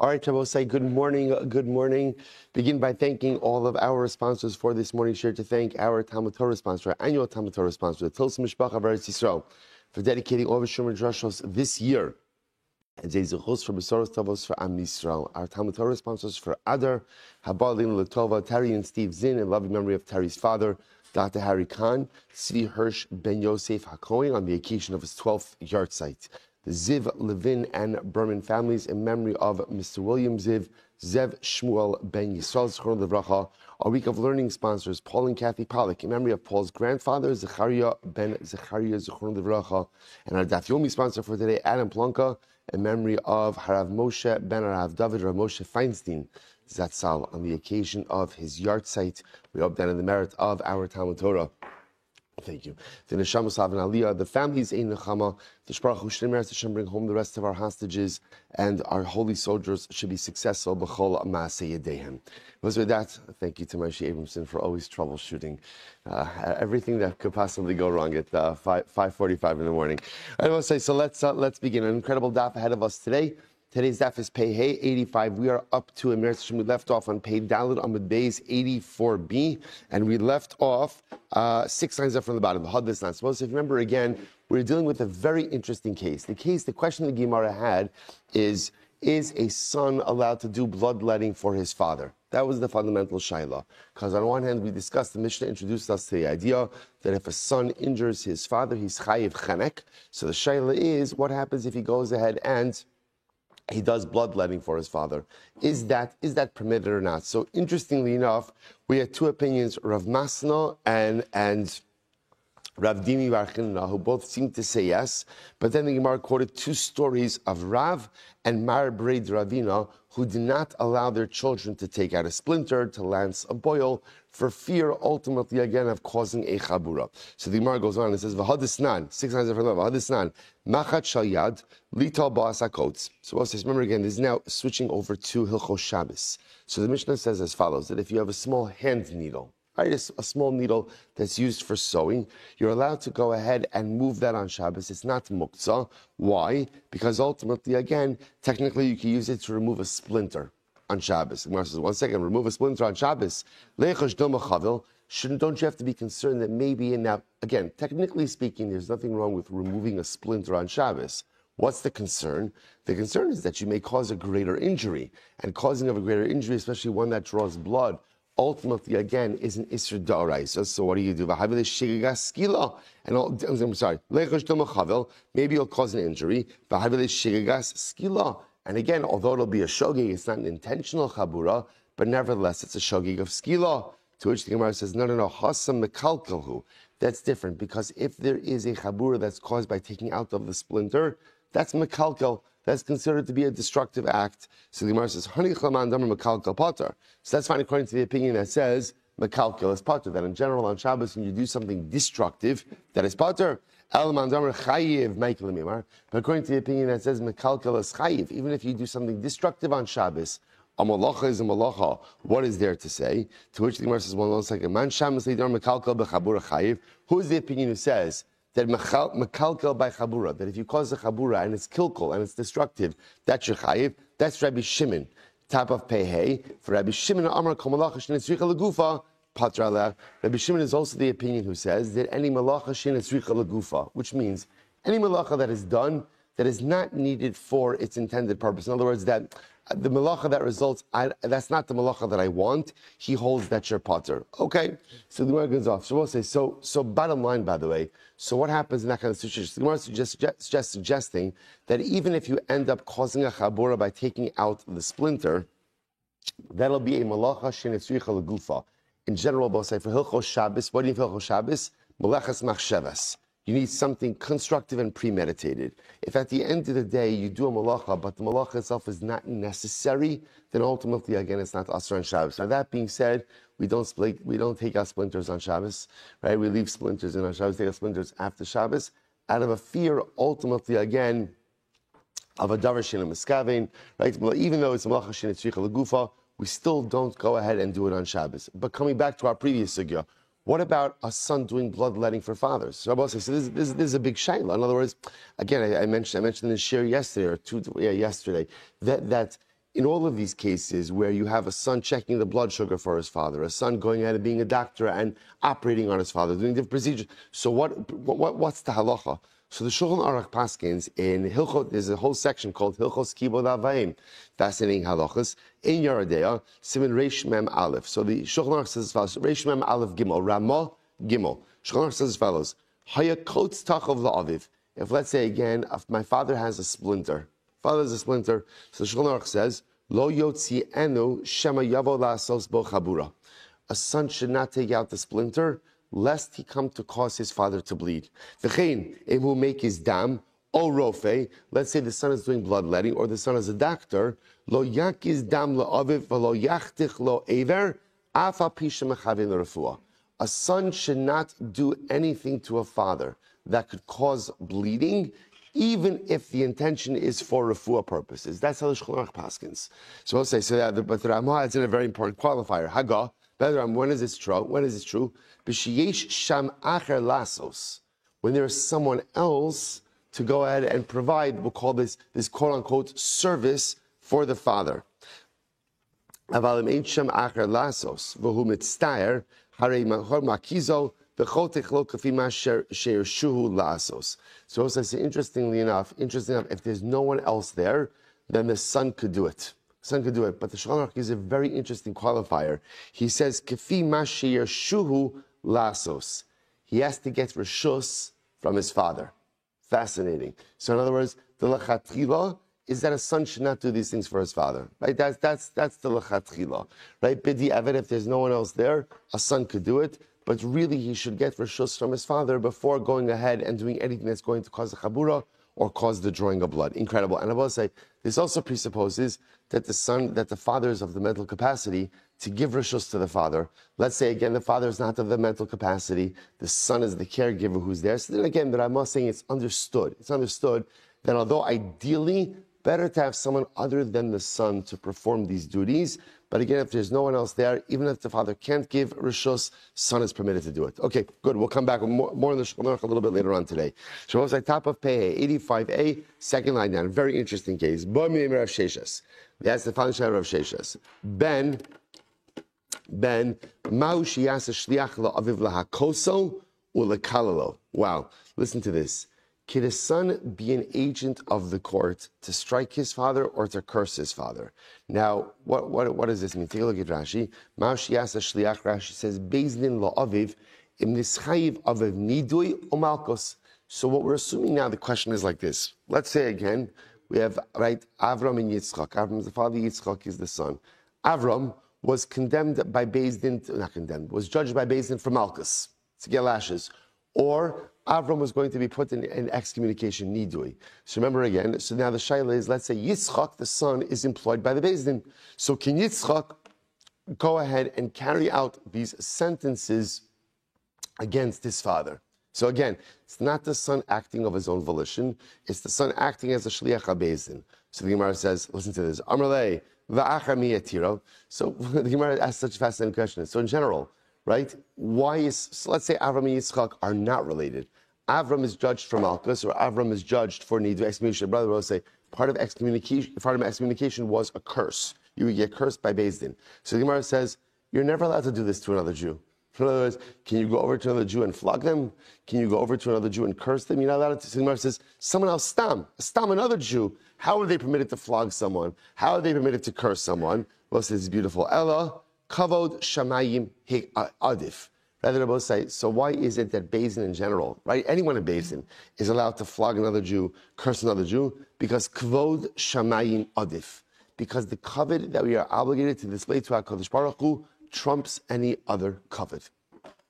All right, Rabbi, say good morning. Good morning. Begin by thanking all of our sponsors for this morning. Share to thank our Talmud Torah sponsor, our annual Talmud Torah sponsor, the Tilsim Mishpacha of Eretz Yisrael, for dedicating all of Shumer Drashos this year. And Zezuchos for Besoros Tavos for Am Yisrael. Our Talmud Torah sponsors for Adar, Habalin Latova, Terry and Steve Zinn, in loving memory of Terry's father, Dr. Harry Khan, Tzvi Hirsch Ben Yosef HaKohen, on the occasion of his 12th yahrzeit. The Ziv, Levin, and Berman families in memory of Mr. William Ziv, Zev Shmuel Ben Yisrael Zechron Levracha. Our week of learning sponsors, Paul and Kathy Pollack, in memory of Paul's grandfather, Zechariah Ben Zechariah Zechron Levracha. And our Daf Yomi sponsor for today, Adam Plonka, in memory of Harav Moshe Ben Harav David Rav Moshe Feinstein Zatzal, on the occasion of his yahrzeit. We hope that in the merit of our Talmud Torah. Thank you. The Neshamas Hav and Aliyah, the families in Nechama, the Shparach Hushlim Hashem bring home the rest of our hostages, and our holy soldiers should be successful. B'chol Maaseh Yedehem. With that, thank you to Moshe Abramson for always troubleshooting everything that could possibly go wrong at 5:45 in the morning. I will say, so let's begin. An incredible daf ahead of us today. Today's daf is Pei Hey 85. We are up to Emer Hashem. We left off on Pei Daled Amud Beis 84b, and we left off 6 lines up from the bottom. The Had this line. So if you remember again, we're dealing with a very interesting case. The question the Gemara had is a son allowed to do bloodletting for his father? That was the fundamental shaila. Because on one hand, we discussed, the Mishnah introduced us to the idea that if a son injures his father, he's chayiv chanek. So the shaila is, what happens if he goes ahead and he does bloodletting for his father? Is that permitted or not? So interestingly enough, we had two opinions, Rav Masna and Rav Dimi Bar Chinna, who both seemed to say yes, but then the Gemara quoted two stories of Rav and Mar Breid Ravina, who did not allow their children to take out a splinter, to lance a boil, for fear, ultimately, again, of causing a chabura. So the Gemara goes on and says, V'hadisnan, 6 lines after V'hadisnan, machat shal yad, lital ba'as hakotes. So also, remember again, this is now switching over to Hilchos Shabbos. So the Mishnah says as follows, that if you have a small hand needle, right, a small needle that's used for sewing, you're allowed to go ahead and move that on Shabbos. It's not muktzah. Why? Because ultimately, again, technically you can use it to remove a splinter on Shabbos. The Gemara says, 1 second, remove a splinter on Shabbos. Don't you have to be concerned that maybe, and now, again, technically speaking, there's nothing wrong with removing a splinter on Shabbos. What's the concern? The concern is that you may cause a greater injury. And causing of a greater injury, especially one that draws blood, ultimately, again, is an Isser D'Oraisa. So what do you do? And I'm sorry, maybe you'll cause an injury. And again, although it'll be a shogig, it's not an intentional chabura, but nevertheless, it's a shogig of skila. To which the Gemara says, no, hasam mekalkelhu. That's different, because if there is a chabura that's caused by taking out of the splinter, that's mekalkel. That's considered to be a destructive act. So the Gemara says, Hani damer mekalkel pater. So that's fine according to the opinion that says mekalkel is pater, that in general on Shabbos when you do something destructive, that is pater. But according to the opinion that says mekalkel is chayiv, even if you do something destructive on Shabbos, a malacha is a malacha. What is there to say? To which the Gemara says, 1 second, man shabbos lidar mekalkel bechabura chayiv. Who is the opinion who says that mekalkel by chabura, that if you cause a chabura and it's kilkul and it's destructive, that's your chayiv? That's Rabbi Shimon, top of Pehei. For Rabbi Shimon, Amar kol malacha shenitzricha legufa. Rabbi Shimon is also the opinion who says that any malacha shenetzricha legufa, which means any malacha that is done that is not needed for its intended purpose. In other words, that the malacha that results, that's not the malacha that I want. He holds that you're potter. Okay, so the Gemara goes off. So we'll say, so bottom line, by the way, so what happens in that kind of situation? The Gemara is suggesting that even if you end up causing a chabura by taking out the splinter, that'll be a malacha shenetzricha legufa. In general, we'll say for Hilchos Shabbos, what do you need for Hilchos Shabbos? Melechas machshavas. You need something constructive and premeditated. If at the end of the day you do a malacha, but the malacha itself is not necessary, then ultimately, again, it's not asur on Shabbos. Now that being said, we don't take out splinters on Shabbos, right? We leave splinters in on Shabbos, take out splinters after Shabbos, out of a fear, ultimately, again, of a davar she'ena miskavein, right? Even though it's a malacha shenetzricha legufa, we still don't go ahead and do it on Shabbos. But coming back to our previous sugya, what about a son doing bloodletting for fathers? So this is a big shayla. In other words, again, I mentioned this share yesterday yesterday that in all of these cases where you have a son checking the blood sugar for his father, a son going out and being a doctor and operating on his father, doing different procedures. So what's the halacha? So the Shulchan Aruch paskins in Hilchot, there's a whole section called Hilchos Kibod Avayim, fascinating halachas, in Yeridea, Siman Reish Mem Aleph. So the Shulchan Aruch says as follows, Reish Mem Aleph Gimel, Ramah Gimel. Shulchan Aruch says as follows, Haya Kotz Tachov La'aviv. If let's say again, if my father has a splinter, so the Shulchan Aruch says, Lo Yotzi Enu Shema Yavo La'asos Bo Chabura. A son should not take out the splinter, lest he come to cause his father to bleed. V'chein, if who make his dam, o rofe, let's say the son is doing bloodletting, or the son is a doctor, lo yakiz dam lo aviv, v'lo yachtich lo aver, afa pisha mechavin refuah. A son should not do anything to a father that could cause bleeding, even if the intention is for refuah purposes. That's how the Shulchan Aruch paskins. So I'll say, but the Ramah adds in a very important qualifier. Haga, when is this true? When is this true? B'sheyesh sham acher lasos. When there is someone else to go ahead and provide, we'll call this quote-unquote service for the father. Aval im ein sham acher lasos, v'hu mitztayer, harei makizo, v'chotech lo kafi ma she'ershuhu lasos. So as I say, interestingly enough, if there's no one else there, then the son could do it. Son could do it, but the Shulchan Aruch gives a very interesting qualifier. He says, "Kafi ma she'ershuhu lasos." He has to get reshus from his father. Fascinating. So in other words, the lechatchila is that a son should not do these things for his father. Right? That's the lechatchila. Right? Bidi avet, if there's no one else there, a son could do it, but really he should get reshus from his father before going ahead and doing anything that's going to cause a chabura or cause the drawing of blood. Incredible. And I will say, this also presupposes that the father is of the mental capacity to give rishus to the father. Let's say again, the father is not of the mental capacity. The son is the caregiver who's there. So then again, that I'm not saying it's understood. It's understood that although ideally better to have someone other than the son to perform these duties, but again, if there's no one else there, even if the father can't give rishus, son is permitted to do it. Okay, good. We'll come back with more on the Shulchan Aruch a little bit later on today. So like top of Pei 85a, second line down. Very interesting case. That's the following shayla of Sheshas. Ben Ma'u sheyasa shliach la'aviv lahakoso u'lekalalo. Wow, listen to this. Can a son be an agent of the court to strike his father or to curse his father? Now, what does this mean? Take a look at Rashi. Ma'u sheyasa shliach, Rashi says, Beis din la'aviv im nischayiv aviv nidui o malkos. So what we're assuming now, the question is like this. Let's say again, we have, right, Avram and Yitzchak. Avram is the father, Yitzchak is the son. Avram was condemned by Beis Din, was judged by Beis Din for Malchus, to get lashes. Or Avram was going to be put in excommunication, nidui. So remember again, so now the shayla is, let's say Yitzchak, the son, is employed by the Beis Din. So can Yitzchak go ahead and carry out these sentences against his father? So again, it's not the son acting of his own volition, it's the son acting as a shliach HaBeis Din. So the Gemara says, listen to this, Amrlei, va'achar mi yatiro. So the Gemara asks such a fascinating question. So in general, right, so let's say Avram and Yitzchak are not related. Avram is judged for Malchus, or Avram is judged for Nidu, excommunication. Brother will say, part of excommunication was a curse. You would get cursed by Beis Din. So the Gemara says, you're never allowed to do this to another Jew. In other words, can you go over to another Jew and flog them? Can you go over to another Jew and curse them? You're not allowed to. So the Gemara says, someone else, stam, another Jew. How are they permitted to flog someone? How are they permitted to curse someone? Well, this is beautiful. Ella, kavod shamayim adif. Rather than both say, so why is it that Beis Din in general, right? Anyone in Beis Din is allowed to flog another Jew, curse another Jew, because kavod shamayim adif. Because the kavod that we are obligated to display to HaKadosh Baruch Hu trumps any other kavod.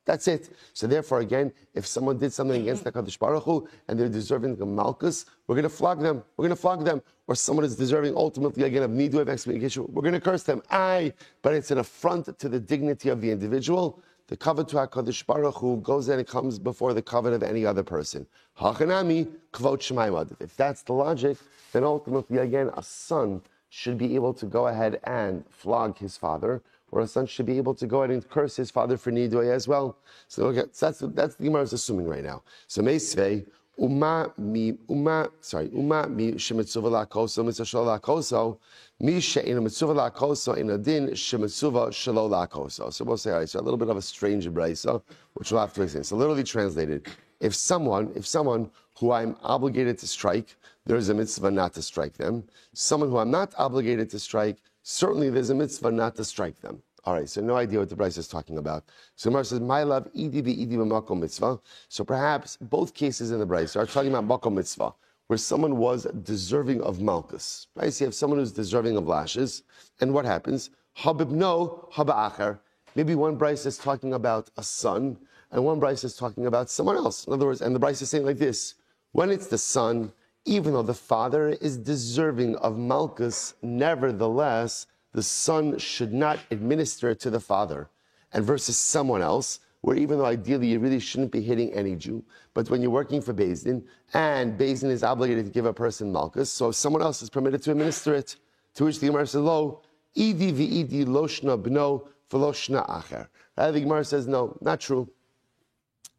That's it. So therefore, again, if someone did something against HaKadosh Baruch Hu and they're deserving of Malchus, we're going to flog them. We're going to flog them. Or someone is deserving ultimately, again, of nidu, of excommunication, we're going to curse them. But it's an affront to the dignity of the individual. The kavod to HaKadosh Baruch Hu goes and it comes before the kavod of any other person. Hachanami, kvot shemayim. If that's the logic, then ultimately, again, a son should be able to go ahead and flog his father, or a son should be able to go ahead and curse his father for nidui as well. So okay, that's the Gemara is assuming right now. So meisvei Uma mi shemitzuva lakoso mitzvah shelo lakoso mi she'ina mitzuva lakoso in adin shemitzuva shelo lakoso. So we'll say, all right, so a little bit of a strange brayso, which we'll have to explain. So literally translated, if someone who I'm obligated to strike, there's a mitzvah not to strike them. Someone who I'm not obligated to strike, certainly there's a mitzvah not to strike them. All right, so no idea what the Bryce is talking about. So Gemara says, "My love, idi b'makom mitzvah." So perhaps both cases in the Bryce are talking about makom mitzvah, where someone was deserving of malchus. Right? So you have someone who's deserving of lashes, and what happens? Habib no, haba acher. Maybe one Bryce is talking about a son, and one Bryce is talking about someone else. In other words, and the Bryce is saying like this: when it's the son, even though the father is deserving of malchus, nevertheless, the son should not administer it to the father. And versus someone else, where even though ideally you really shouldn't be hitting any Jew, but when you're working for Beis Din, and Beis Din is obligated to give a person malchus, so someone else is permitted to administer it. To which the Gemara says, lo, idi v'idi loshna b'no v'loshna acher. The Gemara says, no, not true.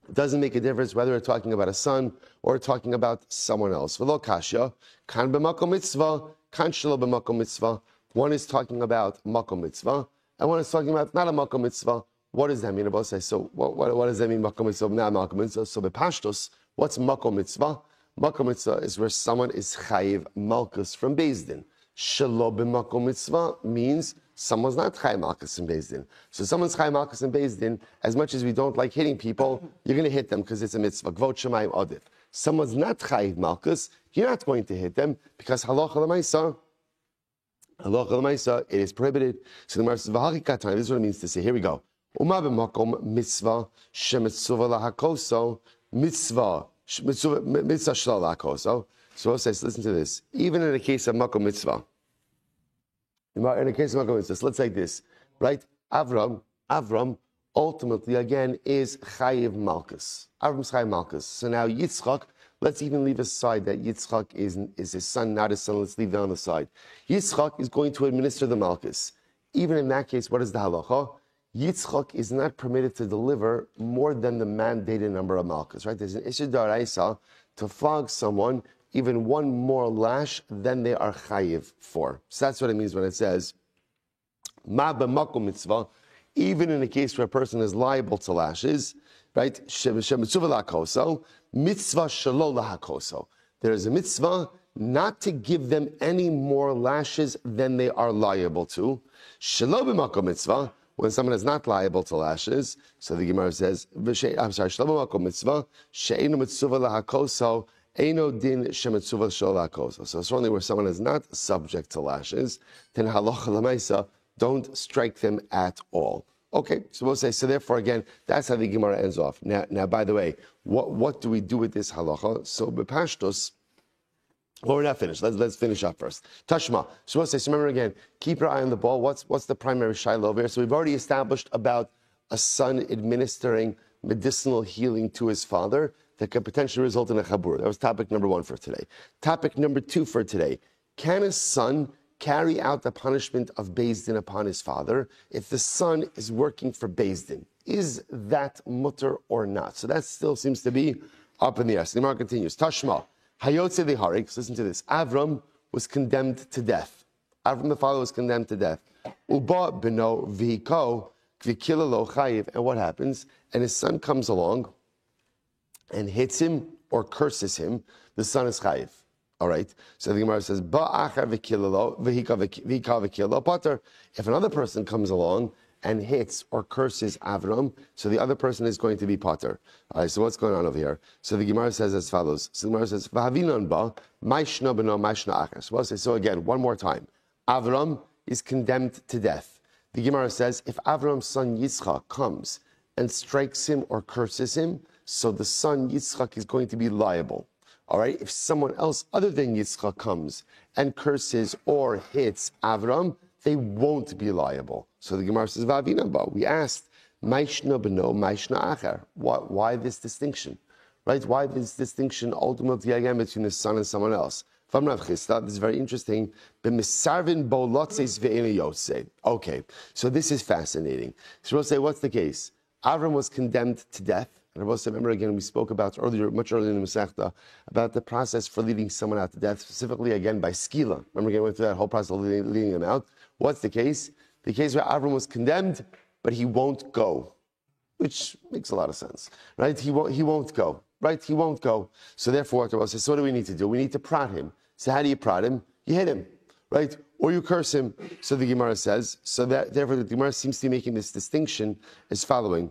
It doesn't make a difference whether we're talking about a son or talking about someone else. V'lo kasha, kan b'makom mitzvah, kan shelo b'makom mitzvah. One is talking about makom mitzvah, and one is talking about not a makom mitzvah. What does that mean? About say, so what does that mean? Makom mitzvah, not makom mitzvah. So bepashtos, what's makom mitzvah? Makom mitzvah is where someone is chayiv malchus from Beis Din. Shelo b'makom mitzvah means someone's not chayiv malchus in Beis Din. So someone's chayiv malchus in Beis Din. As much as we don't like hitting people, you're going to hit them because it's a mitzvah. Gvot shemayim odif. Someone's not chayiv malchus, you're not going to hit them because halacha l'maisa. Halacha l'maisa, it is prohibited. So the Gemara says, "V'hakikatan." This is what it means to say. Here we go. Uma b'makom mitzvah shemitzuva lahakoso mitzvah shelo lahakoso. So it says, listen to this. Even in the case of makom mitzvah, in the case of makom mitzvah, let's take this, right? Avram ultimately again is chayiv malchus. Avram's chayiv malchus. So now Yitzchak. Let's even leave aside that Yitzchak is his son, not his son. Let's leave that on the side. Yitzchak is going to administer the malchus. Even in that case, what is the halacha? Yitzchak is not permitted to deliver more than the mandated number of malchus, right? There's an issue d'oraisa to flog someone even one more lash than they are chayiv for. So that's what it means when it says, ma b'makom mitzvah, even in a case where a person is liable to lashes, right? Shemitzuva lakoso, mitzvah shelo lahakoso. There is a mitzvah not to give them any more lashes than they are liable to. Shelo b'makom mitzvah, when someone is not liable to lashes. So the Gemara says, shelo b'makom mitzvah, she'enu mitzuva lahakoso, eino din shemitzuva shelo lahakoso. So certainly where someone is not subject to lashes, then halacha l'maisa, don't strike them at all. Okay, so we'll say, so therefore again, that's how the Gemara ends off. Now by the way, what do we do with this halacha? So bepashtos, well, we're not finished. Let's finish up first. Tashma. So we'll say, so remember again, keep your eye on the ball. What's the primary shiloh over here? So we've already established about a son administering medicinal healing to his father that could potentially result in a chabur. That was topic number 1 for today. Topic number 2 for today. Can a son carry out the punishment of Beis Din upon his father if the son is working for Beis Din? Is that mutter or not? So that still seems to be up in the air. So the Gemara continues. Tashma, hayotze deharik. Listen to this. Avram was condemned to death. Avram the father was condemned to death. Uba beno v'hiko v'kila lo chayiv. And what happens? And his son comes along and hits him or curses him. The son is chayiv. All right. So the Gemara says, if another person comes along and hits or curses Avram, so the other person is going to be pater. All right. So what's going on over here? So the Gemara says as follows. So the Gemara says, so again, one more time. Avram is condemned to death. The Gemara says, if Avram's son Yitzchak comes and strikes him or curses him, so the son Yitzchak is going to be liable. All right, if someone else other than Yitzchak comes and curses or hits Avram, they won't be liable. So the Gemara says, we asked, why this distinction? Right? Why this distinction ultimately again between the son and someone else? This is very interesting. Okay, so this is fascinating. So we'll say, what's the case? Avram was condemned to death, And I also remember again, we spoke about much earlier in the Masechta, about the process for leading someone out to death, specifically again by skila. Remember again, we went through that whole process of leading them out. What's the case? The case where Avram was condemned, but he won't go, which makes a lot of sense, right? He won't go, right? He won't go. So therefore, Rabbi says, so what do we need to do? We need to prod him. So how do you prod him? You hit him, right? Or you curse him. So the Gemara says, so that therefore the Gemara seems to be making this distinction as following.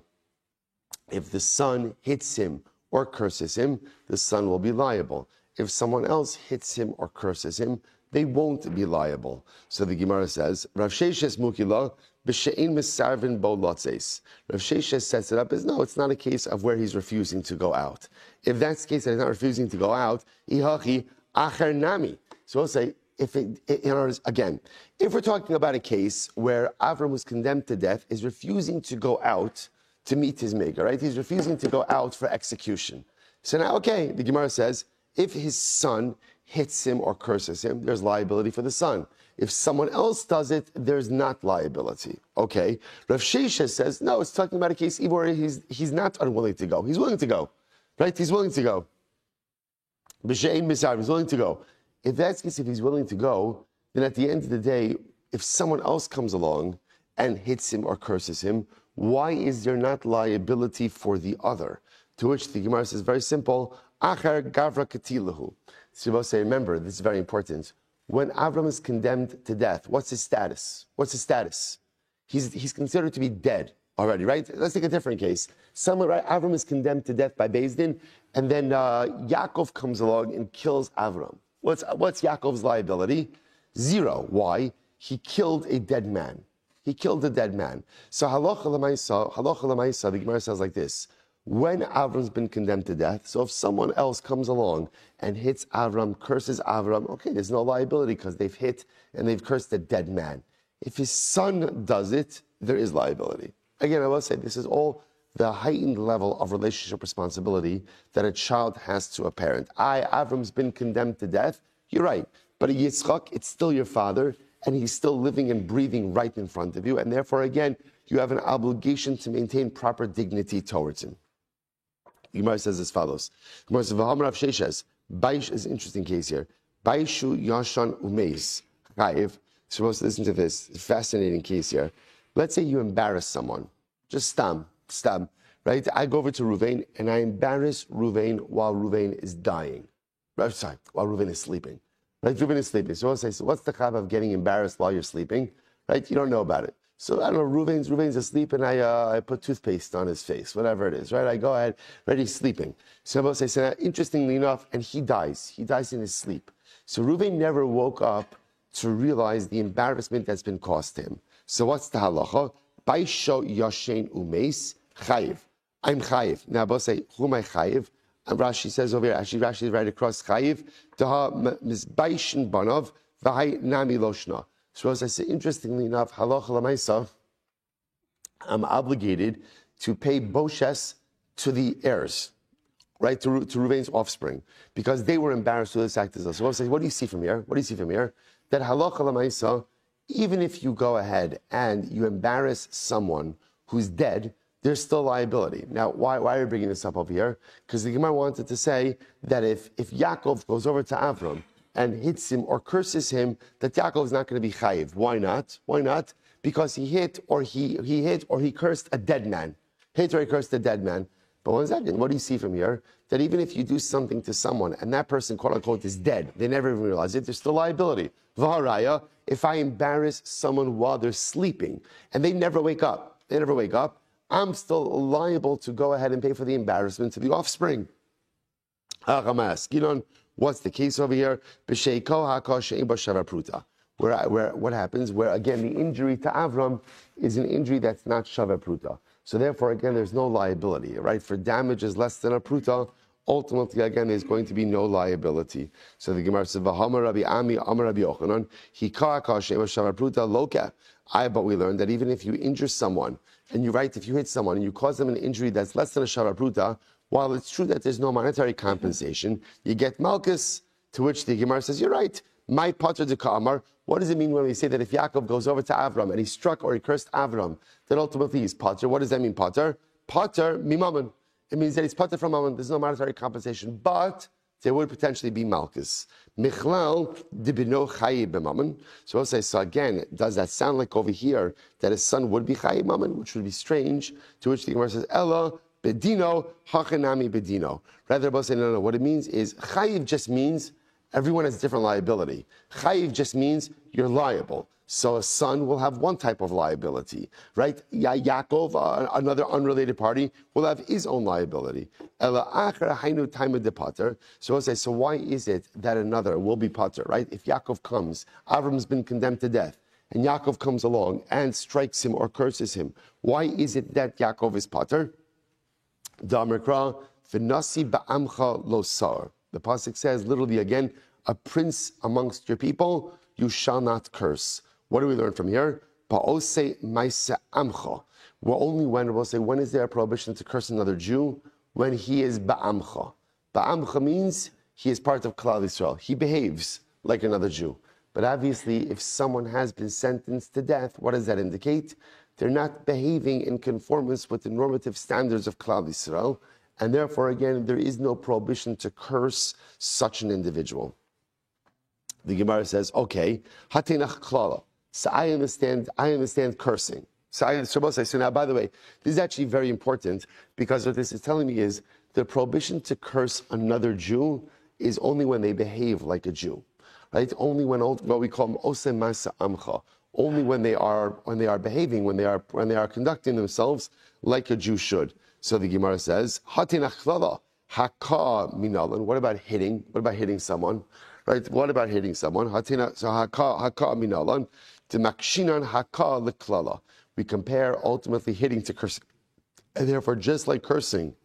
If the son hits him or curses him, the son will be liable. If someone else hits him or curses him, they won't be liable. So the Gemara says, Rav Sheshes Mukila, B'she'in Misarvin Bo Lotzes. Rav Sheshes sets it up as, no, it's not a case of where he's refusing to go out. If that's the case that he's not refusing to go out, Ihachi Acher Nami. So we'll say, if we're talking about a case where Avram was condemned to death, is refusing to go out to meet his maker, right? He's refusing to go out for execution. So now, okay, the Gemara says, if his son hits him or curses him, there's liability for the son. If someone else does it, there's not liability. Okay. Rav Sheshes says, no, it's talking about a case where he's not unwilling to go. He's willing to go, right? He's willing to go. B'she'ein misar, he's willing to go. If that's the case, if he's willing to go, then at the end of the day, if someone else comes along and hits him or curses him, why is there not liability for the other? To which the Gemara says, very simple, Achar Gavra Katilahu. So you both say, remember, this is very important. When Avram is condemned to death, what's his status? What's his status? He's considered to be dead already, right? Let's take a different case. Someone, right? Avram is condemned to death by Beis Din, and then Yaakov comes along and kills Avram. What's Yaakov's liability? 0. Why? He killed a dead man. He killed a dead man. So halacha l'maisa, the Gemara says like this. When Avram's been condemned to death, so if someone else comes along and hits Avram, curses Avram, okay, there's no liability because they've hit and they've cursed a dead man. If his son does it, there is liability. Again, I will say this is all the heightened level of relationship responsibility that a child has to a parent. Avram's been condemned to death, you're right. But Yitzchak, it's still your father, and he's still living and breathing right in front of you, and therefore, again, you have an obligation to maintain proper dignity towards him. The Gemara says as follows. The Gemara says, V'hamar Rav Sheshes, Baish is an interesting case here. Baishu Yashan Umeis Chayiv. Supposed to listen to this fascinating case here. Let's say you embarrass someone, just stam, right? I go over to Ruvain and I embarrass Ruvain while Ruvain is dying. Sorry, while Ruvain is sleeping. Right? Ruvain is sleeping. So I'll say, so what's the chav of getting embarrassed while you're sleeping? Right? You don't know about it. So I don't know, Ruvain's asleep and I put toothpaste on his face, whatever it is, right? I go ahead, right, he's sleeping. So I'll say, so now, interestingly enough, and he dies in his sleep. So Ruvain never woke up to realize the embarrassment that's been caused him. So what's the halacha? Baisho yashen umeis chayiv. I'm chayiv. Now I'll say, who am I chayiv? And Rashi says over here, actually Rashi is right across chayiv. Taha mizbaishin banov v'hay nami loshna. So as I say, interestingly enough, halacha l'maisa, I'm obligated to pay boshes to the heirs, right, to Ruvain's offspring, because they were embarrassed with this act as well. So I say, what do you see from here? What do you see from here? That halacha l'maisa, even if you go ahead and you embarrass someone who's dead, there's still liability. Now, why are you bringing this up over here? Because the Gemara wanted to say that if Yaakov goes over to Avram and hits him or curses him, that Yaakov is not going to be chayiv. Why not? Why not? Because he hit or he cursed a dead man. Hit or he cursed a dead man. But one second, what do you see from here? That even if you do something to someone and that person, quote unquote, is dead, they never even realize it, there's still liability. V'haraya, if I embarrass someone while they're sleeping and they never wake up, I'm still liable to go ahead and pay for the embarrassment to the offspring. What's the case over here? Where what happens? Where again the injury to Avram is an injury that's not shava pruta. So therefore, again, there's no liability, right? For damages less than a pruta, ultimately, again, there's going to be no liability. So the Gemara says, "V'hamar Rabbi Ami, Amar Rabbi Yochanan, hikah sheva shava pruta loka." But we learned that even if you injure someone, and you're right, if you hit someone and you cause them an injury that's less than a shava pruta, while it's true that there's no monetary compensation, you get malchus, to which the Gemara says, you're right. My pater de ka'amar. What does it mean when we say that if Yaakov goes over to Avram and he struck or he cursed Avram, then ultimately he's pater? What does that mean, pater? Pater mimaman. it means that he's pater from mammon. There's no monetary compensation, but there would potentially be malchus. Michlal dibino chayi b'mammon. So I'll say, so again, does that sound like over here that his son would be chayi mammon, which would be strange? To which the Gemara says, Ella bedino hachanami bedino. Rather, both say, no. What it means is chayiv just means everyone has different liability. Chayiv just means you're liable. So a son will have one type of liability, right? Yaakov, another unrelated party, will have his own liability. So we'll say, so why is it that another will be pater, right? If Yaakov comes, Avram's been condemned to death, and Yaakov comes along and strikes him or curses him, why is it that Yaakov is pater? The pasuk says, literally again, a prince amongst your people, you shall not curse. What do we learn from here? We'll only we'll say, when is there a prohibition to curse another Jew? When he is ba'amcha. Ba'amcha means he is part of Klal Yisrael. He behaves like another Jew. But obviously, if someone has been sentenced to death, what does that indicate? They're not behaving in conformance with the normative standards of Klal Yisrael, and therefore, again, there is no prohibition to curse such an individual. The Gemara says, okay, hatinach klala. So I understand cursing. So now, by the way, this is actually very important, because what this is telling me is the prohibition to curse another Jew is only when they behave like a Jew, right? Only when what we call oseh ma'aseh amcha. Only when they are behaving, when they are conducting themselves like a Jew should. So the Gemara says, hatinach klala haka minalan. What about hitting? What about hitting someone? Right? What about hitting someone? So haka minalan. Makshinan haka liklala. We compare ultimately hitting to cursing. And therefore, just like cursing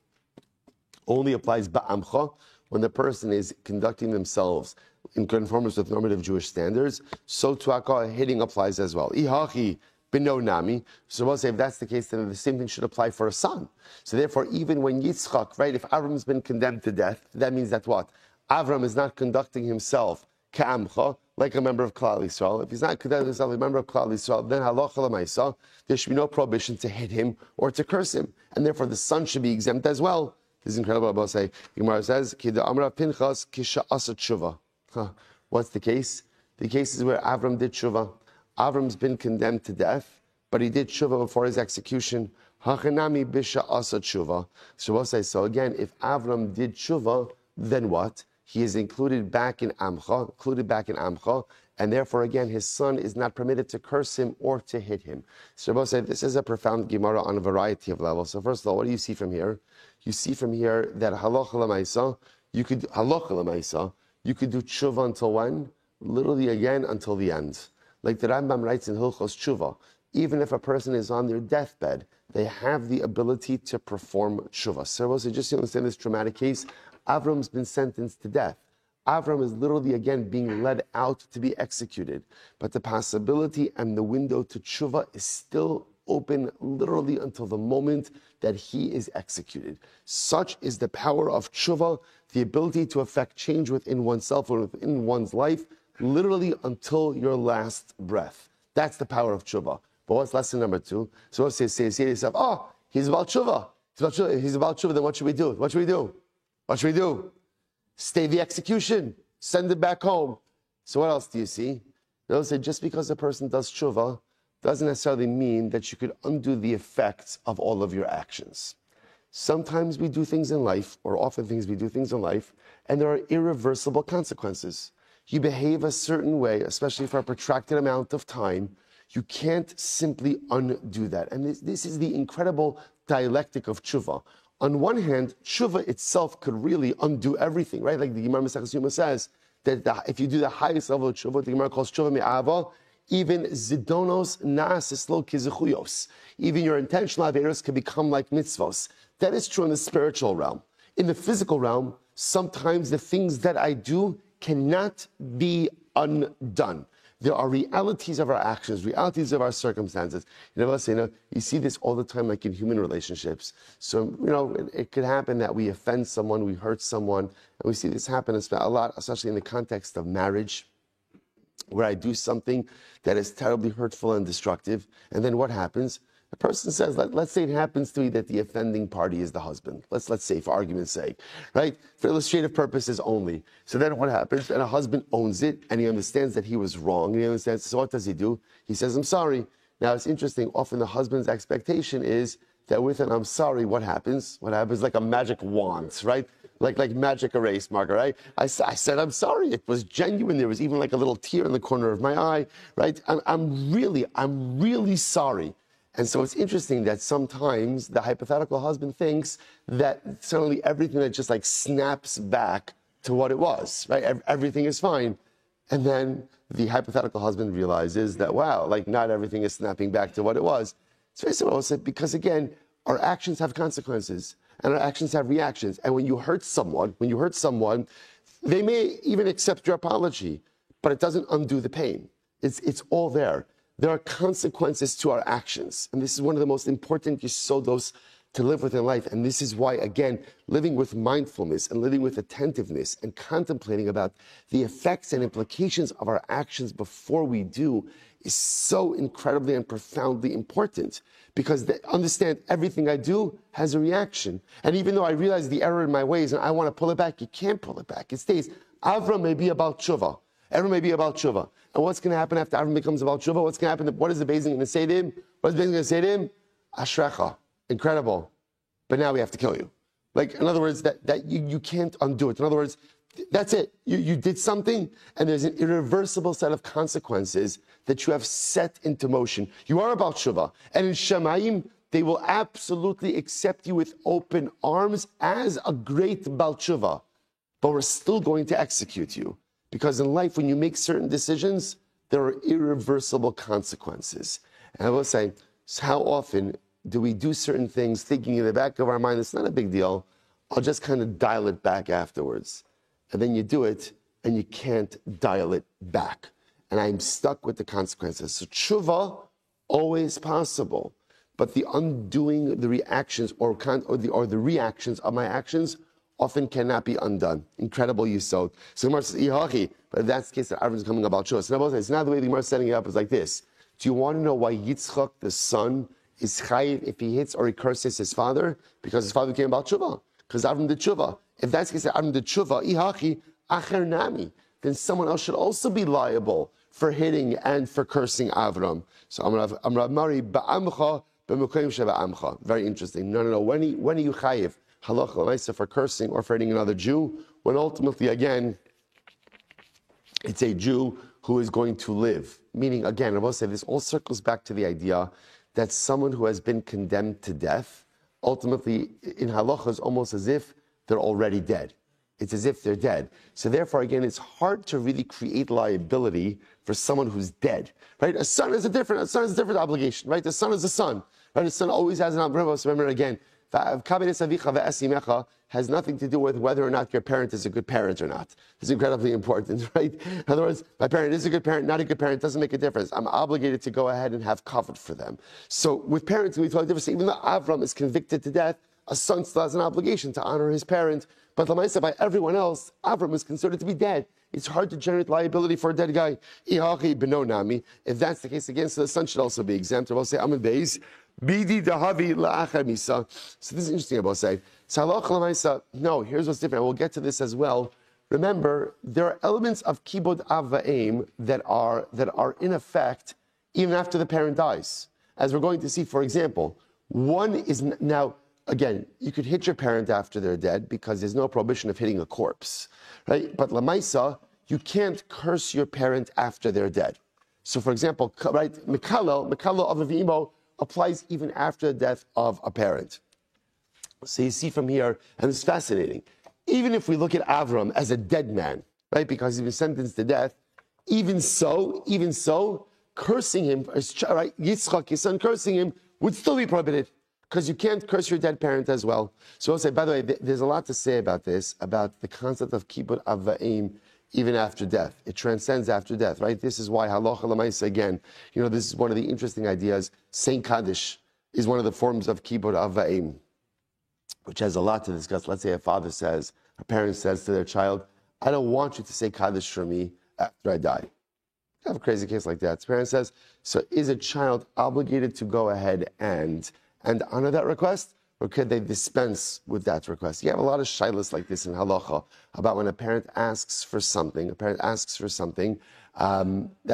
only applies ba'amcha, when the person is conducting themselves in conformance with normative Jewish standards, so to haka, hitting applies as well. Ihachi b'no nami. So we'll say if that's the case, then the same thing should apply for a son. So therefore, even when Yitzchak, right, if Avram's been condemned to death, that means that what? Avram is not conducting himself ka'amcha, like a member of Klal Yisrael. If he's not conducting himself like a member of Klal Yisrael, then halacha l'maisa, there should be no prohibition to hit him or to curse him. And therefore the son should be exempt as well. This is incredible. I'll say, Gemara says, Ki da amra Pinchas kisha asa tshuva. What's the case? The case is where Avram did tshuva. Avram's been condemned to death, but he did tshuva before his execution. Hachanami bisha asa tshuva. So we'll say, so again, if Avram did tshuva, then what? He is included back in Amcha, and therefore, again, his son is not permitted to curse him or to hit him. So Rabbi said, this is a profound Gemara on a variety of levels. So first of all, what do you see from here? You see from here that halacha l'maisa, you could do tshuva until when? Literally again, until the end. Like the Rambam writes in Hilchos Tshuva, even if a person is on their deathbed, they have the ability to perform tshuva. So Rabbi said, just to understand this traumatic case, Avram's been sentenced to death. Avram is literally, again, being led out to be executed. But the possibility and the window to tshuva is still open literally until the moment that he is executed. Such is the power of tshuva, the ability to affect change within oneself or within one's life, literally until your last breath. That's the power of tshuva. But what's lesson number 2? So let's say to yourself, oh, he's about tshuva. He's about tshuva, then what should we do? What should we do? What should we do? Stay the execution. Send it back home. So what else do you see? They'll say just because a person does tshuva doesn't necessarily mean that you could undo the effects of all of your actions. Sometimes we do things in life, or often we do things in life, and there are irreversible consequences. You behave a certain way, especially for a protracted amount of time, you can't simply undo that. And this is the incredible dialectic of tshuva. On one hand, tshuva itself could really undo everything, right? Like the Gemara Maseches Yoma says, that if you do the highest level of tshuva, the Gemara calls tshuva me'ava, even zidonos na'asislo kizuchuyos. Even your intentional averos can become like mitzvos. That is true in the spiritual realm. In the physical realm, sometimes the things that I do cannot be undone. There are realities of our actions, realities of our circumstances. You see this all the time, like in human relationships. So, it could happen that we offend someone, we hurt someone, and we see this happen a lot, especially in the context of marriage, where I do something that is terribly hurtful and destructive, and then what happens? The person says, let's say it happens to be that the offending party is the husband. Let's say, for argument's sake, right? For illustrative purposes only. So then what happens? And a husband owns it, and he understands that he was wrong. And he understands, so what does he do? He says, I'm sorry. Now, it's interesting. Often the husband's expectation is that with an I'm sorry, what happens? What happens? Like a magic wand, right? Like magic erase marker, right? I said, I'm sorry. It was genuine. There was even like a little tear in the corner of my eye, right? I'm really sorry. And so it's interesting that sometimes the hypothetical husband thinks that suddenly everything that just like snaps back to what it was, right? Everything is fine. And then the hypothetical husband realizes that, wow, like not everything is snapping back to what it was. It's very simple, because again, our actions have consequences and our actions have reactions. And when you hurt someone, they may even accept your apology, but it doesn't undo the pain. It's all there. There are consequences to our actions. And this is one of the most important yisodos to live with in life. And this is why, again, living with mindfulness and living with attentiveness and contemplating about the effects and implications of our actions before we do is so incredibly and profoundly important. Because understand, everything I do has a reaction. And even though I realize the error in my ways and I want to pull it back, you can't pull it back. It stays. Avram may be about tshuva. Everyone may be about tshuva. And what's going to happen after Avram becomes about tshuva? What's going to happen? What is the Beis Din going to say to him? What is the Beis Din going to say to him? Ashrecha. Incredible. But now we have to kill you. Like, in other words, that you can't undo it. In other words, that's it. You did something, and there's an irreversible set of consequences that you have set into motion. You are about tshuva. And in Shemayim, they will absolutely accept you with open arms as a great Bal tshuva. But we're still going to execute you. Because in life, when you make certain decisions, there are irreversible consequences. And I will say, so how often do we do certain things thinking in the back of our mind, it's not a big deal, I'll just kind of dial it back afterwards. And then you do it, and you can't dial it back. And I'm stuck with the consequences. So tshuva, always possible. But the undoing the reactions or the reactions of my actions often cannot be undone. Incredible yisod. So the Gemara says, Ihachi, but if that's the case, that Avram is coming about tshuva. So it's not the way the Gemara is setting it up, it's like this. Do you want to know why Yitzchak, the son, is chayiv if he hits or he curses his father? Because his father came about tshuva. Because Avram did tshuva. If that's the case, that Avram did tshuva, Ihachi, acher nami, then someone else should also be liable for hitting and for cursing Avram. So Amrav Mari, ba'amcha, b'mukoyim sheba'amcha. Very interesting. No. When are you chayiv? Halacha l'maisa for cursing or for hitting another Jew, when ultimately, again, it's a Jew who is going to live. Meaning, again, I will say this all circles back to the idea that someone who has been condemned to death, ultimately, in halacha, is almost as if they're already dead. It's as if they're dead. So therefore, again, it's hard to really create liability for someone who's dead, right? A son is a different obligation, right? The son is a son, right? A son always has an obligation. Remember, again, has nothing to do with whether or not your parent is a good parent or not. It's incredibly important, right? In other words, my parent is a good parent, not a good parent, doesn't make a difference. I'm obligated to go ahead and have kavod for them. So with parents, we totally different. Even though Avram is convicted to death, a son still has an obligation to honor his parent. But Lamaisa, by everyone else, Avram is considered to be dead. It's hard to generate liability for a dead guy. If that's the case again, so the son should also be exempt. Or I'll say, Amid Beis. Bidi dahavi la'achar misa. So this is interesting about say. No, here's what's different. We'll get to this as well. Remember, there are elements of kibud av va'em that are in effect even after the parent dies. As we're going to see, for example, one is now, again, you could hit your parent after they're dead because there's no prohibition of hitting a corpse, right? But lamaisa, you can't curse your parent after they're dead. So, for example, right, Mikalo of Avimo applies even after the death of a parent. So you see from here, and it's fascinating, even if we look at Avram as a dead man, right, because he's been sentenced to death, even so, cursing him, right, Yitzchak, his son, cursing him would still be prohibited, because you can't curse your dead parent as well. So I'll say, by the way, there's a lot to say about this, about the concept of kibbut av va'im, even after death. It transcends after death, right? This is why halacha l'maisa, again, this is one of the interesting ideas. Saint Kaddish is one of the forms of kibbut av va'im, which has a lot to discuss. Let's say a parent says to their child, I don't want you to say Kaddish for me after I die. I have a crazy case like that. The parent says, so is a child obligated to go ahead and honor that request, or could they dispense with that request? You have a lot of shilas like this in halacha about when a parent asks for something, that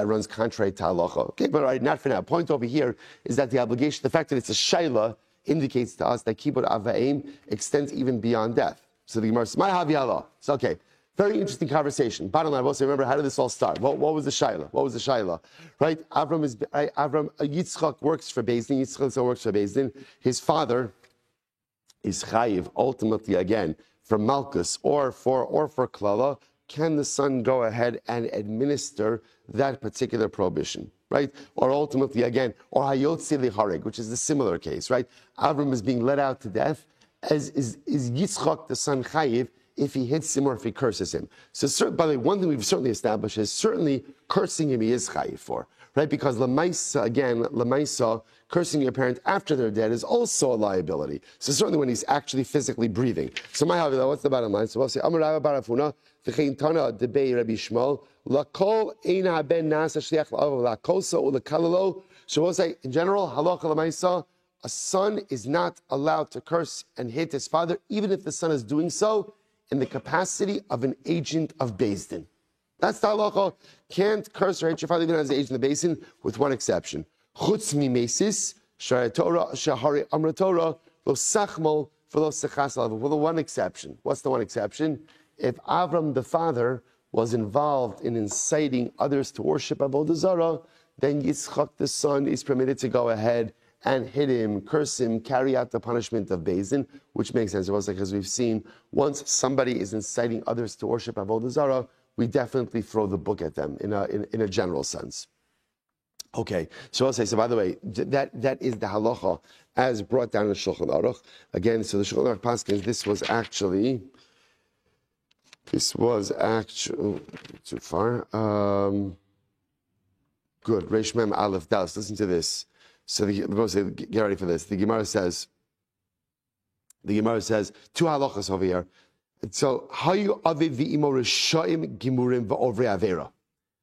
runs contrary to halacha. Okay, but all right, not for now. Point over here is that the obligation, the fact that it's a shaila, indicates to us that kibbud avayim extends even beyond death. So the Gemara says, "My havi Allah." So okay. Very interesting conversation. Bottom line, also remember, how did this all start? What was the shaila? Right? Yitzchak works for Beis Din. Yitzchak works for Beis Din. His father is chayiv, ultimately, again, for Malkus or for Klala. Can the son go ahead and administer that particular prohibition? Right? Or ultimately, again, or hayotzi liharig, which is the similar case, right? Avram is being let out to death. Is Yitzchak, the son, chayiv, if he hits him or if he curses him? So, by the way, one thing we've certainly established is certainly cursing him he is chayiv for, right? Because lemaisa, cursing your parent after they're dead is also a liability. So certainly when he's actually physically breathing. So my havila, what's the bottom line? So we'll say, Amar Rabbi Barafuna, v'chein tana debei Rabbi Shmuel, lakol ein haben nasa shliach la'avav lakosa u'lekalalo. So we'll say, in general, halacha lemaisa, a son is not allowed to curse and hit his father, even if the son is doing so in the capacity of an agent of Beis Din. That's the halacha. Can't curse or hit your father even as an agent of the Beis Din, with one exception. Chutz mimesis, shari Torah, shahari amra Torah, lo sachmol, v'lo sechas alav. Well, the one exception. What's the one exception? If Avram, the father, was involved in inciting others to worship Avodah Zarah, then Yitzchak, the son, is permitted to go ahead and hit him, curse him, carry out the punishment of Beis Din, which makes sense. It was like, as we've seen, once somebody is inciting others to worship Avodah Zarah, we definitely throw the book at them in a general sense. Okay, so I'll say, so by the way, that is the halacha as brought down in the Shulchan Aruch. Again, so the Shulchan Aruch Paskins, this was actually, too far. Good, Reish Mem Aleph Das, listen to this. So get ready for this. The Gemara says, two halachas over here. So, hayu aviv v'imo reshaim gimurim v'ovrei avera.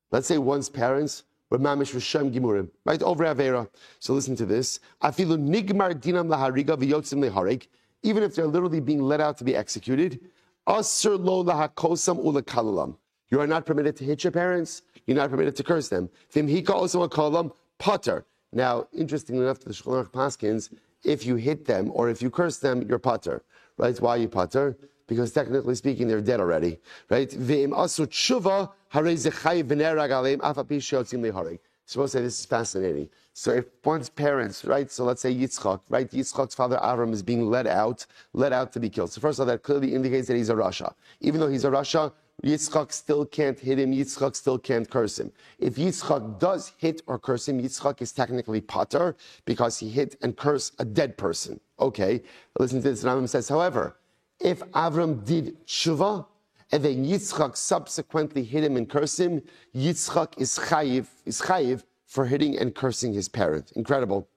Let's say one's parents were mamish reshaim gimurim, right? Ovrei avera. So listen to this. Afilu nigmar dinam lahariga v'yotzim leharig. Even if they're literally being let out to be executed, asur lo lahakosam ulekalalam. You are not permitted to hit your parents. You're not permitted to curse them. V'imhika osam akalam pater. Now, interestingly enough, to the Shulchan Aruch Paskins, if you hit them or if you curse them, you're pater, right? Why are you pater? Because technically speaking, they're dead already, right? Ve'im asu tshuva harei zechayiv v'nerag aleim af api sheyotzim leharig. Suppose say this is fascinating. So if one's parents, right? So let's say Yitzchak, right? Yitzchak's father Avram is being let out to be killed. So first of all, that clearly indicates that he's a rasha. Even though he's a rasha, Yitzchak still can't hit him. Yitzchak still can't curse him. If Yitzchak does hit or curse him, Yitzchak is technically pater because he hit and cursed a dead person. Okay, listen to this. Rambam says, however, if Avram did tshuva and then Yitzchak subsequently hit him and cursed him, Yitzchak is chayiv for hitting and cursing his parent. Incredible.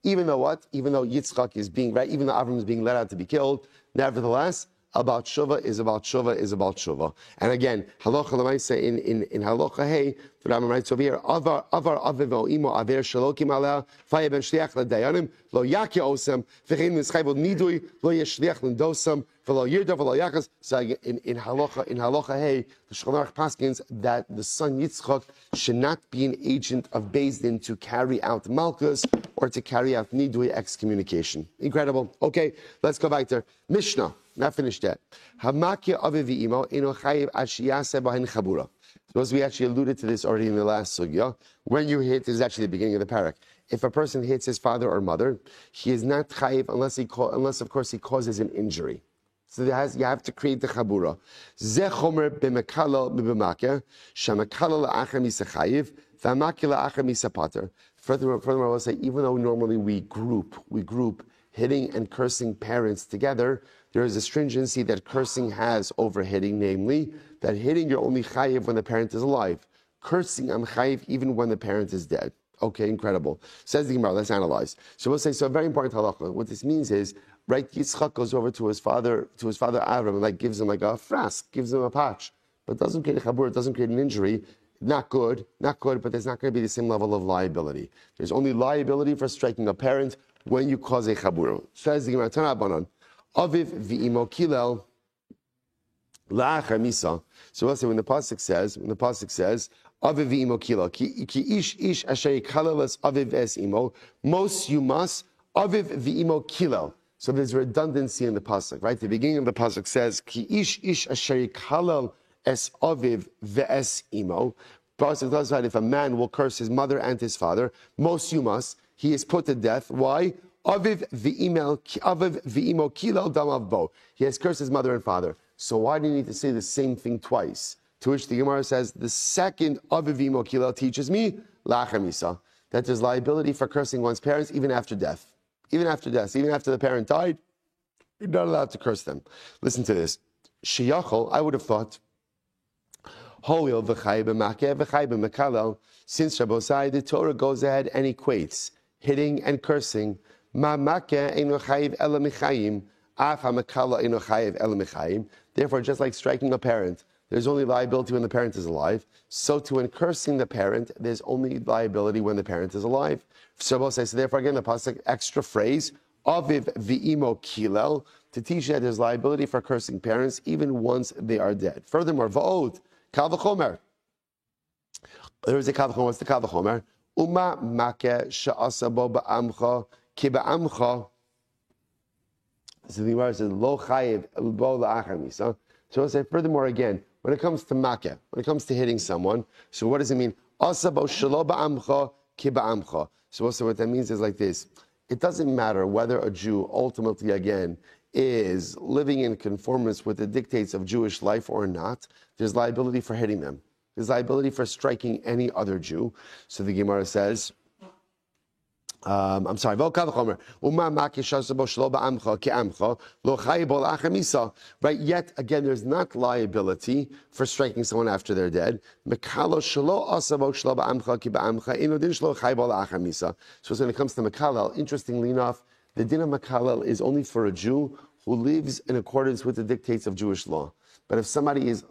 Even though what? Even though Yitzchak is being, right? Even though Avram is being let out to be killed, nevertheless, about Shuvah is about Shuvah. And again, halacha l'maisa in halacha hey, the Rambam writes over here, avar aviv o imo aver shalokim aleh faya ben shliach l'dayanim lo yakya osam v'chein nischayvol nidui lo yeshliach l'ndosam v'lo yirdav v'lo yakas. So in halacha hey, the Shulchan Aruch paskins that the son Yitzchak should not be an agent of Beis Din to carry out malchus or to carry out nidui, excommunication. Incredible. Okay, let's go back there. Mishnah. Not finished yet. Suppose we actually alluded to this already in the last sugya. When you hit, this is actually the beginning of the parak. If a person hits his father or mother, he is not chayiv unless of course he causes an injury. So you have to create the chabura. Furthermore, I will say, even though normally we group hitting and cursing parents together, there is a stringency that cursing has over hitting, namely that hitting you're only chayiv when the parent is alive. Cursing I'm chayiv even when the parent is dead. Okay, incredible. Says the Gemara, let's analyze. So we'll say, so a very important halacha. What this means is, right, Yitzchak goes over to his father Avram, and gives him like a frask, gives him a patch. but it doesn't create a chabur, it doesn't create an injury. Not good, but there's not going to be the same level of liability. There's only liability for striking a parent when you cause a chabur. Says the Gemara Tanabanan, Aviv v'imo kilel la'achar misa. So we'll say when the pasuk says, Aviv v'imo kilel, ki ish asher yikalel aviv es imo, most you must, Aviv v'imo kilel. So there's redundancy in the pasuk, right? The beginning of the pasuk says, ki ish asher yikalel es aviv ve'es imo. Pasuk tells us if a man will curse his mother and his father, most you must, he is put to death. Why? Aviv v'imo kilel damav bo. He has cursed his mother and father. So why do you need to say the same thing twice? To which the Gemara says, the second Aviv v'imo kilel teaches me, la'achar misa, that there's liability for cursing one's parents even after death. Even after the parent died, you're not allowed to curse them. Listen to this. Sheyachol, I would have thought, since Rabbosai, the Torah goes ahead and equates hitting and cursing. Therefore, just like striking a parent, there's only liability when the parent is alive. So too, in cursing the parent, there's only liability when the parent is alive. So therefore, again, the pasuk extra phrase, Aviv v'imo kilel, to teach that there's liability for cursing parents even once they are dead. Furthermore, va'od, kal v'chomer. There is a kal v'chomer. What's the kal v'chomer? Uma makeh she'asa bo ba'amcha ki ba'amcha. So the Gemara says, lo chayiv bo la'achar misa. So I'll say, furthermore, again, when it comes to makeh, when it comes to hitting someone, so what does it mean? Asa bo shelo ba'amcha ki ba'amcha. So also what that means is like this. It doesn't matter whether a Jew ultimately, again, is living in conformance with the dictates of Jewish life or not. There's liability for hitting them. There's liability for striking any other Jew. So the Gemara says, right, yet again, there's not liability for striking someone after they're dead. So when it comes to Mekalel, interestingly enough, the din of Mekalel is only for a Jew who lives in accordance with the dictates of Jewish law. But if somebody is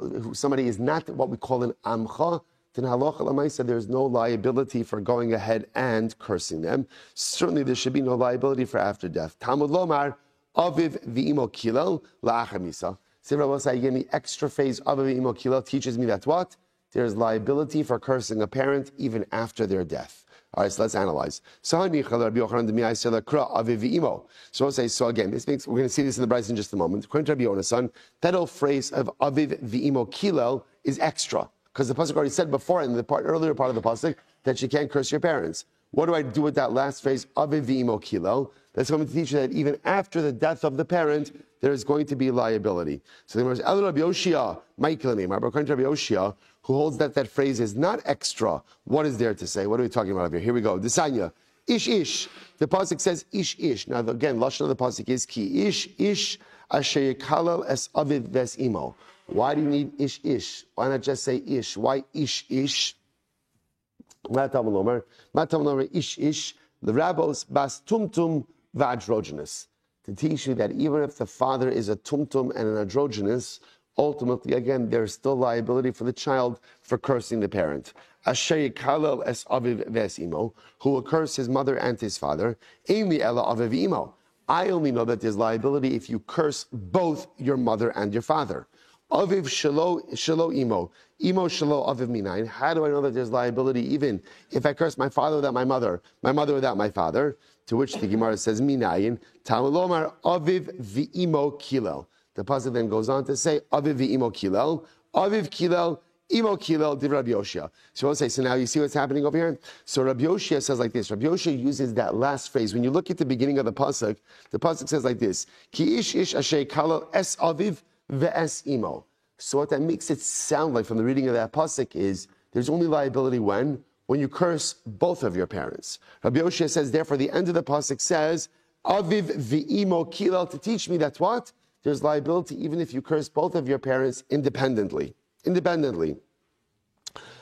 not what we call an Amcha, then halacha l'maisa, there's no liability for going ahead and cursing them. Certainly there should be no liability for after death. Talmud lomar, aviv v'imo kilel la'achar misa. Say Rabbi say again, the extra phrase aviv v'imo kilel teaches me that what? There's liability for cursing a parent even after their death. All right, so let's analyze. So again, this makes, we're going to see this in the Bryce in just a moment. According to Rabbi Yonasan, that whole phrase of aviv v'imo kilel is extra. Because the pasuk already said before in the earlier part of the pasuk that you can't curse your parents. What do I do with that last phrase, aviv v'imo kilel? That's going to teach you that even after the death of the parent, there is going to be liability. So the Gemara says, Rabbi Yoshia, according to Rabbi Yoshia, who holds that that phrase is not extra. What is there to say? What are we talking about over here? Here we go. Desanya, ish ish. The pasuk says ish ish. Now again, lashon of the pasuk is ki ish ish asher yikalel es aviv ves imo. Why do you need ish ish? Why not just say ish? Why ish ish? Matam lomer ish ish. The rabbos bas tumtum v'androgynous. To teach you that even if the father is a tumtum and an androgynous, ultimately, again, there's still liability for the child for cursing the parent. Asher yikalel es aviv ves imo, who will curse his mother and his father. Eimi ela aviv imo. I only know that there's liability if you curse both your mother and your father. Aviv shelo imo shelo aviv minayin. How do I know that there's liability even if I curse my father without my mother without my father? To which the Gemara says minayin. Talmud lomar aviv v'imo kilel. The pasuk then goes on to say aviv v'imo kilel, aviv kilel, imo kilel div Rabbi Yoshia. So I'll say, so now you see what's happening over here? So Rabbi Yoshia says like this. Rabbi Yoshia uses that last phrase. When you look at the beginning of the pasuk says like this: Ki ish ish asher kalel es aviv ve'es imo. So what that makes it sound like from the reading of that pasuk is there's only liability when you curse both of your parents. Rabbi Yoshia says, therefore, the end of the pasuk says aviv v'imo kilel, to teach me that what? There's liability even if you curse both of your parents independently.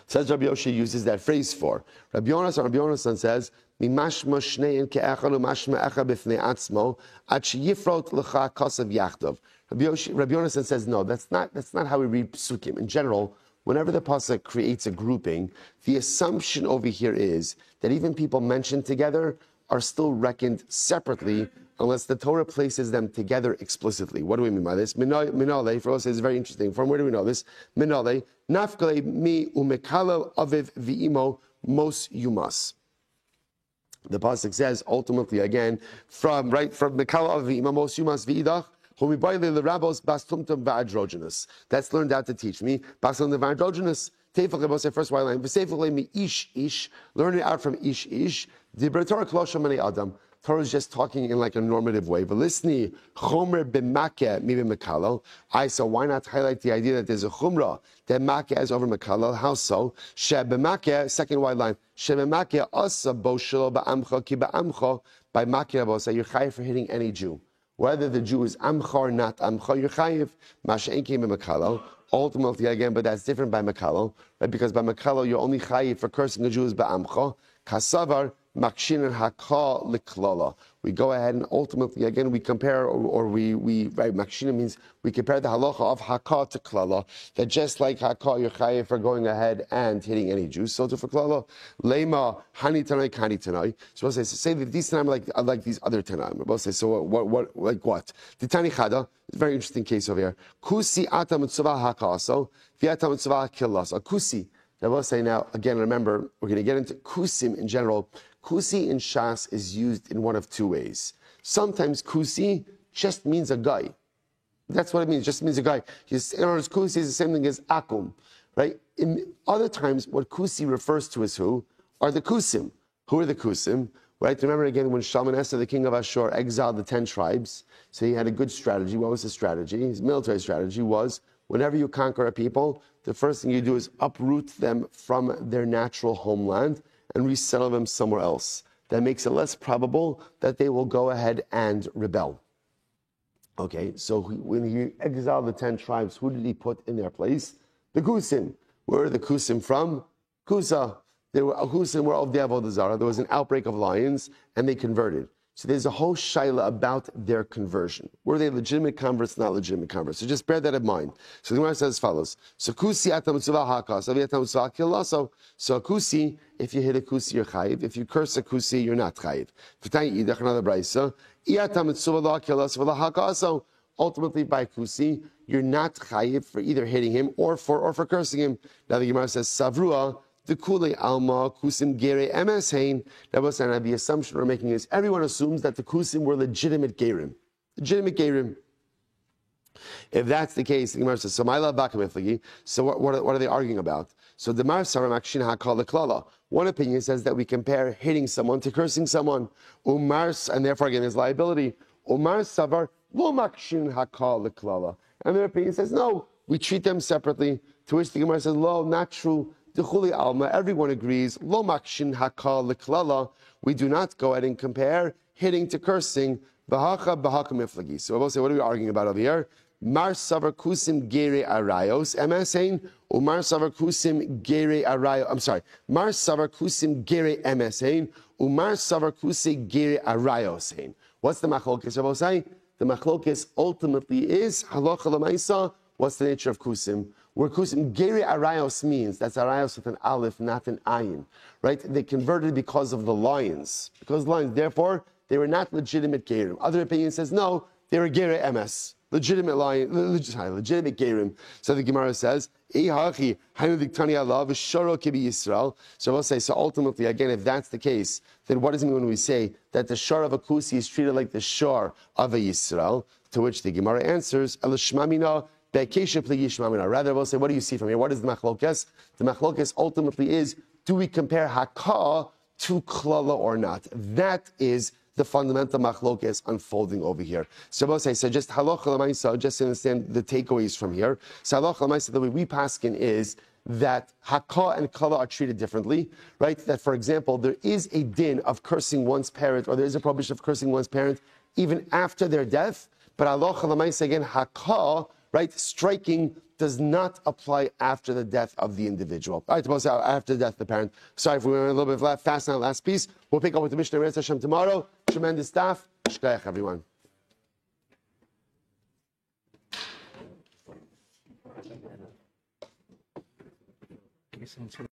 Says Rabbi Yoshi uses that phrase for. Rabbi Yonasan says, "Mimashma shnein ke'echad u'mashma echad b'fnei atzmo ad sheyifrot lecha kasav yachdav." Rabbi Yonasan says, no, that's not how we read psukim. In general, whenever the pasuk creates a grouping, the assumption over here is that even people mentioned together are still reckoned separately unless the Torah places them together explicitly. What do we mean by this? Minale, for us, is very interesting. From where do we know this? Minale, nafkale mi umekalel aviv v'imo mos yumas. The pasuk says, ultimately, again, from mekalel aviv v'imo mos yumas v'idach, that's learned out to teach me. First white line. Learn it out from ish. Torah is just talking in like a normative way. So why not highlight the idea that there's a chumrah that makeh is over mekalel? How so? Second white line. By makeh you're chayiv for hitting any Jew. Whether the Jew is amcha or not amcha, you're chayiv. Masha'en came in mekalel. Ultimately, again, but that's different by mekalel, right? Because by mekalel, you're only chayiv for cursing the Jews by amcha. Kasavar makshin and haka liklala. We go ahead and ultimately, again, we compare, right? Makshin means we compare the halacha of haka to klala. That just like haka, you're chayiv for going ahead and hitting any Jews. So to for klala, lema hani tanai kani tanai. So we'll say that these tanai are like these other tanai. We'll say, so what like what? The tani chada. It's a very interesting case over here. Kusi ata mitzvah hakaso, v'ata mitzvah killaso. Kusi. Now we'll say now, again, remember, we're going to get into kusim in general. Kusi in Shas is used in one of two ways. Sometimes kusi just means a guy. That's what it means, just means a guy. In other words, kusi is the same thing as akum, right? In other times, what kusi refers to is who? Are the kusim. Who are the kusim? Right? Remember again when Shalmaneser, the king of Ashur, exiled the 10 tribes. So he had a good strategy. What was his strategy? His military strategy was, whenever you conquer a people, the first thing you do is uproot them from their natural homeland and resettle them somewhere else. That makes it less probable that they will go ahead and rebel. Okay, so when he exiled the 10 tribes, who did he put in their place? The Kusim. Where are the Kusim from? Kusa. They were Kusim were of the Avodah Zarah. There was an outbreak of lions, and they converted. So there's a whole shaila about their conversion. Were they legitimate converts, not legitimate converts? So just bear that in mind. So the Gemara says as follows. So kusi atam mitzvah haka, so atam mitzvah kilaso. So kusi, if you hit a kusi, you're chayiv. If you curse a kusi, you're not chayiv. V'tay idach another brayso. Iatam mitzvah la kilaso v'la haka. So ultimately by kusi, you're not chayiv for either hitting him or for cursing him. Now the Gemara says savrua. The kule alma kusim gere emes hein. That was the assumption we're making is everyone assumes that the kusim were legitimate gerim. Legitimate gerim. If that's the case, the Gemara says, so my love bakamiflagi. So what are they arguing about? So the Mar Sarah Makshin Hakal Klala. One opinion says that we compare hitting someone to cursing someone. Umars, and therefore again there's liability. Umar Savar lo Makshin Hakal Klala. And their opinion says, no, we treat them separately. To which the Gemara says, lo, not true. Everyone agrees. Lo makshin hakal l'klala. We do not go ahead and compare hitting to cursing. B'hacha miflagi. So we'll say, what are we arguing about over here? Mar savar kusim gere arayos MSain. Umar savar kusim gere arayo. I'm sorry. Mar savar kusim gere MSain. Umar savar kusim gere arayosain. What's the machlokes? I will say the machlokes ultimately is halacha l'maisa. What's the nature of kusim? Where kusim geri arayos means, that's arayos with an aleph, not an ayin, right? They converted because of the lions. Because lions, therefore, they were not legitimate gerim. Other opinion says, no, they were geri ms, legitimate lion, legitimate gerim. So the Gemara says, so we'll say, so ultimately, again, if that's the case, then what does it mean when we say that the shor of a kusi is treated like the shor of a Yisrael? To which the Gemara answers, rather, we'll say, what do you see from here? What is the machlokes? The machlokes ultimately is, do we compare haka to klala or not? That is the fundamental machlokes unfolding over here. So we'll say, so just halacha l'maisa, just to understand the takeaways from here. So halacha l'maisa, the way we paskin is that haka and klala are treated differently, right? That, for example, there is a din of cursing one's parent, or there is a prohibition of cursing one's parent even after their death. But halacha l'maisa, again, haka, right? Striking does not apply after the death of the individual. All right, after the death of the parent. Sorry if we went a little bit fast on that last piece. We'll pick up with the Mishnah Rez Hashem tomorrow. Tremendous stuff. Shkayach, everyone.